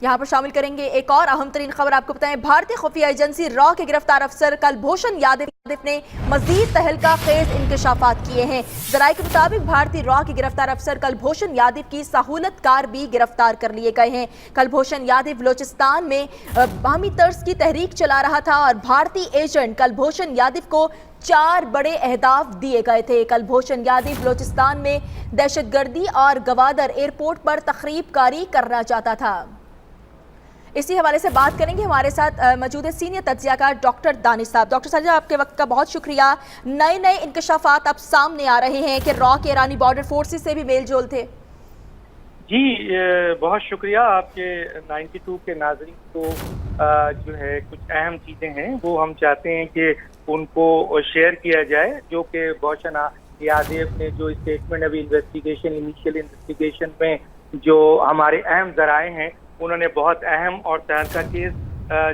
यहाँ पर शामिल करेंगे एक और अहम तरीन खबर। आपको बताएं, भारतीय खुफिया एजेंसी रॉ के गिरफ्तार अफसर कलभूषण यादव ने मजीद तहलका खेज इंकशाफात किए हैं। जराये के मुताबिक भारतीय रॉ के गिरफ्तार अफसर कलभूषण यादव की सहूलतकार भी गिरफ्तार कर लिए गए हैं। कलभूषण यादव बलोचिस्तान में बाहमी तर्ज की तहरीक चला रहा था और भारतीय एजेंट कलभूषण यादव को 4 बड़े अहदाफ दिए गए थे। कलभूषण यादव बलोचिस्तान में दहशतगर्दी और गवादर एयरपोर्ट पर तखरीबकारी करना चाहता था। इसी हवाले से बात करेंगे, हमारे साथ मौजूद है सीनियर तज्जियाकार डॉक्टर दानिश साहब। डॉक्टर साहब, आपके वक्त का बहुत शुक्रिया। नए इंकशाफात अब सामने आ रहे हैं कि रॉ के ईरानी बॉर्डर फोर्सेस से भी मेल जोल थे। जी, बहुत शुक्रिया आपके 92 के नाज़रीन को। जो है कुछ अहम चीज़ें हैं वो हम चाहते हैं कि उनको शेयर किया जाए, जो कि भूषण यादव ने जो स्टेटमेंट अभी इनिशियल इन्वेस्टिगेशन में जो हमारे अहम ज़राए हैं उन्होंने बहुत अहम और तहलका केस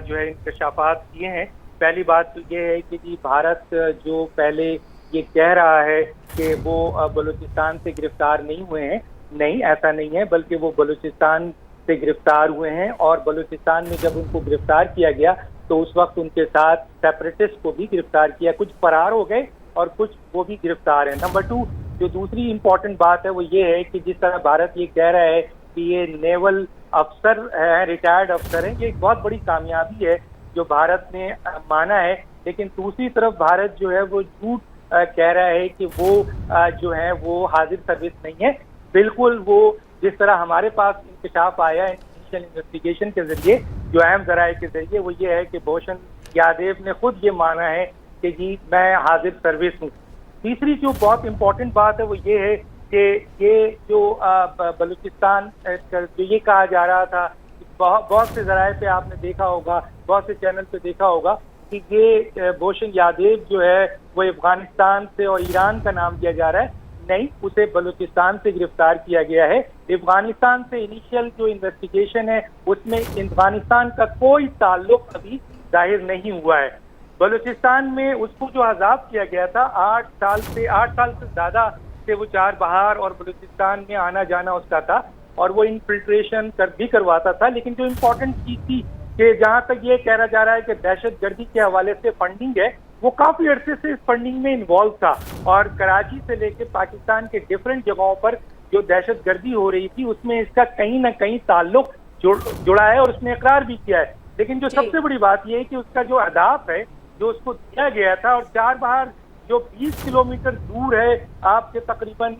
जो है इंकशाफात किए हैं। पहली बात तो ये है कि जी भारत जो पहले ये कह रहा है कि वो बलूचिस्तान से गिरफ्तार नहीं हुए हैं, नहीं, ऐसा नहीं है, बल्कि वो बलूचिस्तान से गिरफ्तार हुए हैं और बलूचिस्तान में जब उनको गिरफ्तार किया गया तो उस वक्त उनके साथ सेपरेटिस्ट को भी गिरफ्तार किया, कुछ फरार हो गए और कुछ वो भी गिरफ्तार हैं। नंबर 2, जो दूसरी इम्पोर्टेंट बात है वो ये है कि जिस तरह भारत ये कह रहा है कि ये नेवल अफसर है, रिटायर्ड अफसर है, ये एक बहुत बड़ी कामयाबी है जो भारत ने माना है। लेकिन दूसरी तरफ भारत जो है वो झूठ कह रहा है कि वो जो है वो हाजिर सर्विस नहीं है। बिल्कुल वो जिस तरह हमारे पास इंकशाफ आया इनिशियल इन्वेस्टिगेशन के जरिए, जो अहम जराये के जरिए, वो ये है कि भूषण यादव ने खुद ये माना है कि जी मैं हाजिर सर्विस हूँ। तीसरी जो बहुत इंपॉर्टेंट बात है वो ये है कि ये जो बलूचिस्तान जो ये कहा जा रहा था, बहुत से जराये पे आपने देखा होगा, बहुत से चैनल पे देखा होगा कि ये भूषण यादव जो है वो अफगानिस्तान से और ईरान का नाम दिया जा रहा है। नहीं, उसे बलूचिस्तान से गिरफ्तार किया गया है। अफगानिस्तान से इनिशियल जो इन्वेस्टिगेशन है उसमें अफगानिस्तान का कोई ताल्लुक अभी जाहिर नहीं हुआ है। बलूचिस्तान में उसको जो आज़ाद किया गया था 8 साल से ज़्यादा से वो 4 बहार और बलूचिस्तान में आना जाना उसका था और वो इनफिल्ट्रेशन भी करवाता था। लेकिन जो इम्पोर्टेंट चीज़ थी कि जहाँ तक ये कहा जा रहा है कि दहशतगर्दी के हवाले से फंडिंग है, वो काफ़ी अरसे से इस फंडिंग में इन्वॉल्व था और कराची से लेकर पाकिस्तान के डिफरेंट जगहों पर जो दहशतगर्दी हो रही थी उसमें इसका कहीं ना कहीं ताल्लुक जुड़ा है और उसने इकरार भी किया है। लेकिन जो सबसे बड़ी बात यह है कि उसका जो अहदाफ है जो उसको दिया गया था, और 4 बहार जो 20 किलोमीटर दूर है आपके तकरीबन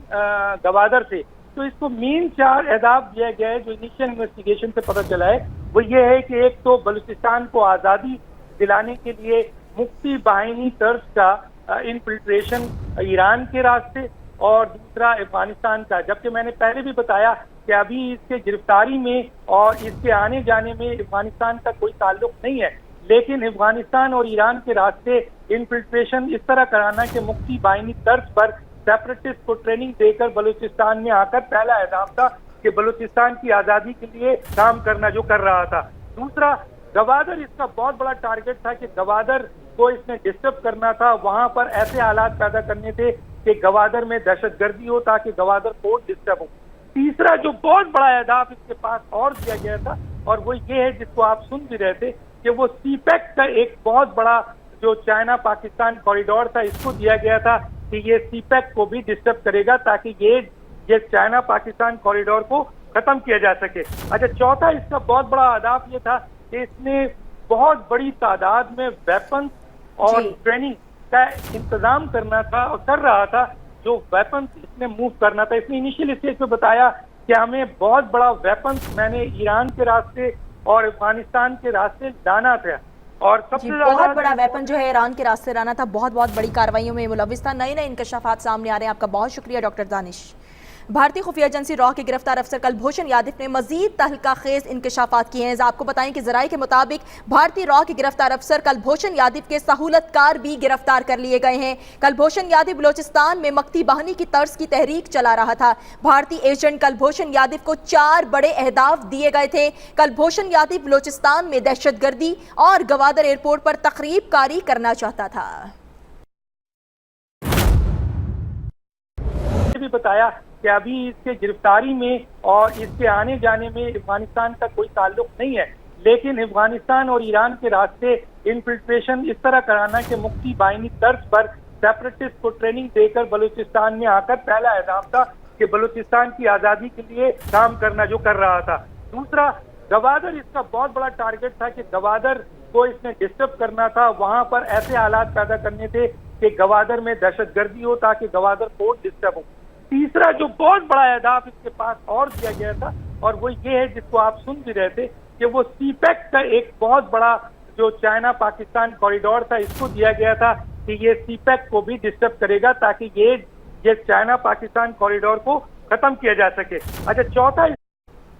गवादर से, तो इसको मेन 4 अहदाफ दिया गया है जो इनिशियल इन्वेस्टिगेशन से पता चला है। वो ये है कि एक तो बलूचिस्तान को आज़ादी दिलाने के लिए मुफ्ती बाहिनी तर्ज का इनफिल्ट्रेशन ईरान के रास्ते और दूसरा अफगानिस्तान का। जबकि मैंने पहले भी बताया कि अभी इसके गिरफ्तारी में और इसके आने जाने में अफगानिस्तान का कोई ताल्लुक नहीं है, लेकिन अफगानिस्तान और ईरान के रास्ते इनफिल्ट्रेशन इस तरह कराना कि मुफ्ती बाहिनी तर्ज पर सेपरेटिस्ट को ट्रेनिंग देकर बलूचिस्तान में आकर, पहला अहदाफ था कि बलूचिस्तान की आज़ादी के लिए काम करना जो कर रहा था। दूसरा, गवादर इसका बहुत बड़ा टारगेट था कि गवादर को इसने डिस्टर्ब करना था, वहां पर ऐसे हालात पैदा करने थे कि गवादर में दहशतगर्दी हो ताकि गवादर पोर्ट डिस्टर्ब हो। तीसरा जो बहुत बड़ा अहदाफ इसके पास और दिया गया था और वो ये है जिसको आप सुन भी रहे थे कि वो सीपैक का एक बहुत बड़ा जो चाइना पाकिस्तान कॉरिडोर था इसको दिया गया था कि ये सीपैक को भी डिस्टर्ब करेगा ताकि ये चाइना पाकिस्तान कॉरिडोर को खत्म किया जा सके। अच्छा, चौथा इसका बहुत बड़ा अहदाफ ये था कि इसने बहुत बड़ी तादाद में वेपन्स और ट्रेनिंग का इंतजाम करना था और कर रहा था। जो वेपन्स इसने मूव करना था, इसने इनिशियल स्टेज पे बताया कि हमें बहुत बड़ा वेपन्स मैंने ईरान के रास्ते और अफगानिस्तान के रास्ते लाना था और सबसे बहुत बड़ा वेपन जो है ईरान के रास्ते लाना था। बहुत बड़ी कार्रवाइयों में मुलविस था। नए इंकशाफात सामने आ रहे हैं। आपका बहुत शुक्रिया डॉक्टर दानिश। भारतीय खुफिया एजेंसी रॉ के गिरफ्तार अफसर कलभूषण यादव ने मजीद तहलका खेज इंकशाफात किए हैं। आपको बताएं कि जराये के मुताबिक भारतीय रॉ के गिरफ्तार अफसर कलभूषण यादव के सहूलतकार भी गिरफ्तार कर लिए गए हैं। कलभूषण यादव बलोचिस्तान में मक्ती बहानी की तर्ज की तहरीक चला रहा था। भारतीय एजेंट कलभूषण यादव को 4 बड़े अहदाफ दिए गए थे। कलभूषण यादव बलोचिस्तान में दहशतगर्दी और गवादर एयरपोर्ट पर तखरीबकारी करना चाहता था। भी बताया کہ ابھی اس کے گرفتاری میں اور اس کے آنے جانے میں افغانستان کا کوئی تعلق نہیں ہے، لیکن افغانستان اور ایران کے راستے انفلٹریشن اس طرح کرانا کہ مفتی بائنی طرز پر سیپریٹسٹ کو ٹریننگ دے کر بلوچستان میں آ کر پہلا اہداف تھا کہ بلوچستان کی آزادی کے لیے کام کرنا جو کر رہا تھا۔ دوسرا، گوادر اس کا بہت بڑا ٹارگٹ تھا کہ گوادر کو اس نے ڈسٹرب کرنا تھا، وہاں پر ایسے حالات پیدا کرنے تھے کہ گوادر میں دہشت گردی ہو تاکہ گوادر پورٹ ڈسٹرب ہو۔ تیسرا جو بہت بڑا اہداف اس کے پاس اور دیا گیا تھا، اور وہ یہ ہے جس کو آپ سن بھی رہے تھے، کہ وہ سی پیک کا ایک بہت بڑا جو چائنا پاکستان کوریڈور تھا اس کو دیا گیا تھا کہ یہ سی پیک کو بھی ڈسٹرب کرے گا تاکہ یہ چائنا پاکستان کوریڈور کو ختم کیا جا سکے۔ اچھا، چوتھا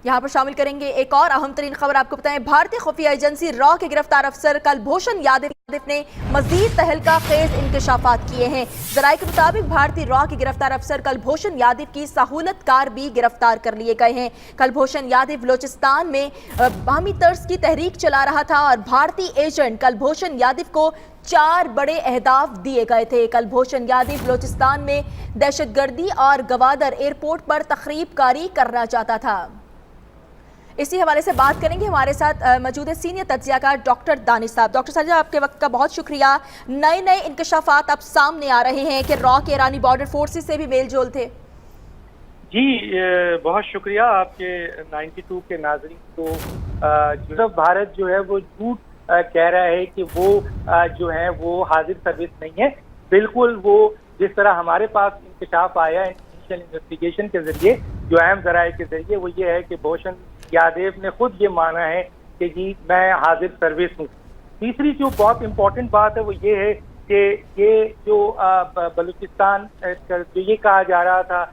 یہاں پر شامل کریں گے ایک اور اہم ترین خبر آپ کو بتائیں۔ بھارتی خفیہ ایجنسی را کے گرفتار افسر کلبھوشن یادو نے مزید تہلکہ خیز انکشافات کیے ہیں۔ ذرائع کے مطابق بھارتی را کے گرفتار افسر کلبھوشن یادو کی سہولت کار بھی گرفتار کر لیے گئے ہیں۔ کلبھوشن یادو بلوچستان میں باہمی طرز کی تحریک چلا رہا تھا اور بھارتی ایجنٹ کلبھوشن یادو کو 4 بڑے اہداف دیے گئے تھے۔ کلبھوشن یادو بلوچستان میں دہشت گردی اور گوادر ایئرپورٹ پر تخریب کاری کرنا چاہتا تھا۔ اسی حوالے سے بات کریں گے، ہمارے ساتھ موجود ہے سینئر تجزیہ کار ڈاکٹر دانش صاحب۔ ڈاکٹر صاحب، آپ کے وقت کا بہت شکریہ۔ نئے انکشافات اب سامنے آ رہے ہیں کہ را کے ایرانی بارڈر فورسز سے بھی میل جول تھے۔ جی، بہت شکریہ آپ کے 92 کے ناظرین کو۔ جو بھارت جو ہے وہ جھوٹ کہہ رہا ہے کہ وہ جو ہے وہ حاضر سروس نہیں ہے۔ بالکل وہ جس طرح ہمارے پاس انکشاف آیا ہے انیشیل انویسٹیگیشن کے ذریعے، جو اہم ذرائع کے ذریعے، وہ یہ ہے کہ بھوشن یادو نے خود یہ مانا ہے کہ جی میں حاضر سروس ہوں۔ تیسری جو بہت امپورٹنٹ بات ہے وہ یہ ہے کہ یہ جو بلوچستان جو یہ کہا جا رہا تھا،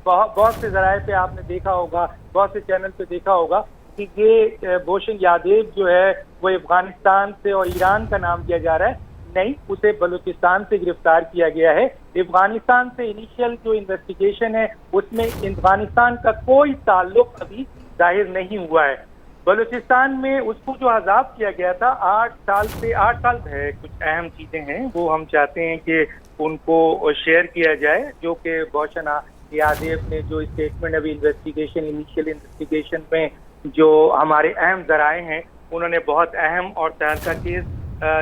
بہت سے ذرائع پہ آپ نے دیکھا ہوگا، بہت سے چینل پہ دیکھا ہوگا کہ یہ بھوشن یادو جو ہے وہ افغانستان سے اور ایران کا نام دیا جا رہا ہے۔ نہیں، اسے بلوچستان سے گرفتار کیا گیا ہے۔ افغانستان سے انیشیل جو انویسٹیگیشن ہے اس میں افغانستان کا کوئی تعلق ابھی ظاہر نہیں ہوا ہے۔ بلوچستان میں اس کو جو عذاب کیا گیا تھا 8 سال ہے، کچھ اہم چیزیں ہیں وہ ہم چاہتے ہیں کہ ان کو شیئر کیا جائے، جو کہ بھوشن یادو نے جو اسٹیٹمنٹ ابھی انیشیل انویسٹیگیشن میں جو ہمارے اہم ذرائع ہیں انہوں نے بہت اہم اور تہلکہ خیز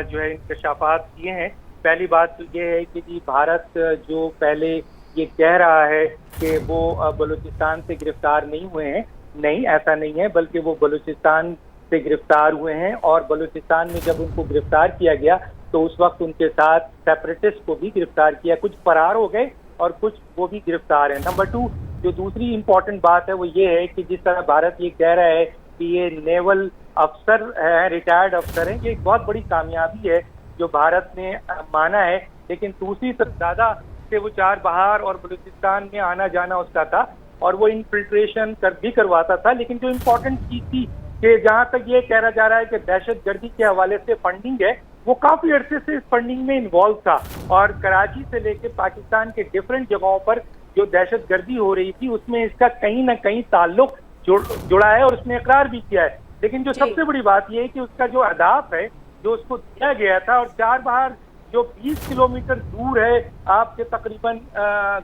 جو ہے انکشافات کیے ہیں۔ پہلی بات تو یہ ہے کہ جی بھارت جو پہلے یہ کہہ رہا ہے کہ وہ بلوچستان سے گرفتار نہیں ہوئے ہیں، نہیں، ایسا نہیں ہے، بلکہ وہ بلوچستان سے گرفتار ہوئے ہیں، اور بلوچستان میں جب ان کو گرفتار کیا گیا تو اس وقت ان کے ساتھ سیپریٹسٹ کو بھی گرفتار کیا، کچھ فرار ہو گئے اور کچھ وہ بھی گرفتار ہیں۔ نمبر 2 جو دوسری امپورٹنٹ بات ہے وہ یہ ہے کہ جس طرح بھارت یہ کہہ رہا ہے کہ یہ نیول افسر ہیں، ریٹائرڈ افسر ہیں، یہ ایک بہت بڑی کامیابی ہے جو بھارت نے مانا ہے، لیکن دوسری طرف زیادہ سے وہ 4 بہار اور بلوچستان میں آنا جانا اس کا تھا اور وہ انفلٹریشن بھی کرواتا تھا۔ لیکن جو امپورٹنٹ چیز تھی کہ جہاں تک یہ کہا جا رہا ہے کہ دہشت گردی کے حوالے سے فنڈنگ ہے، وہ کافی عرصے سے اس فنڈنگ میں انوالو تھا، اور کراچی سے لے کے پاکستان کے ڈیفرنٹ جگہوں پر جو دہشت گردی ہو رہی تھی اس میں اس کا کہیں نہ کہیں تعلق جڑا ہے، اور اس نے اقرار بھی کیا ہے۔ لیکن جو سب سے بڑی بات یہ ہے کہ اس کا جو اہداف ہے جو اس کو دیا گیا تھا، اور 4 بہار جو 20 کلومیٹر دور ہے آپ کے تقریباً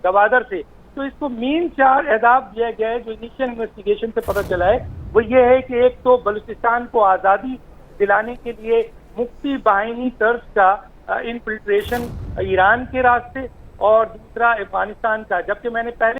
گوادر سے، تو اس کو مین 4 اہداف دیا گیا ہے جو انیشیل انویسٹیگیشن سے پتہ چلا ہے۔ وہ یہ ہے کہ ایک تو بلوچستان کو آزادی دلانے کے لیے مفتی بائنی طرز کا انفلٹریشن ایران کے راستے، اور دوسرا افغانستان کا، جبکہ میں نے پہلے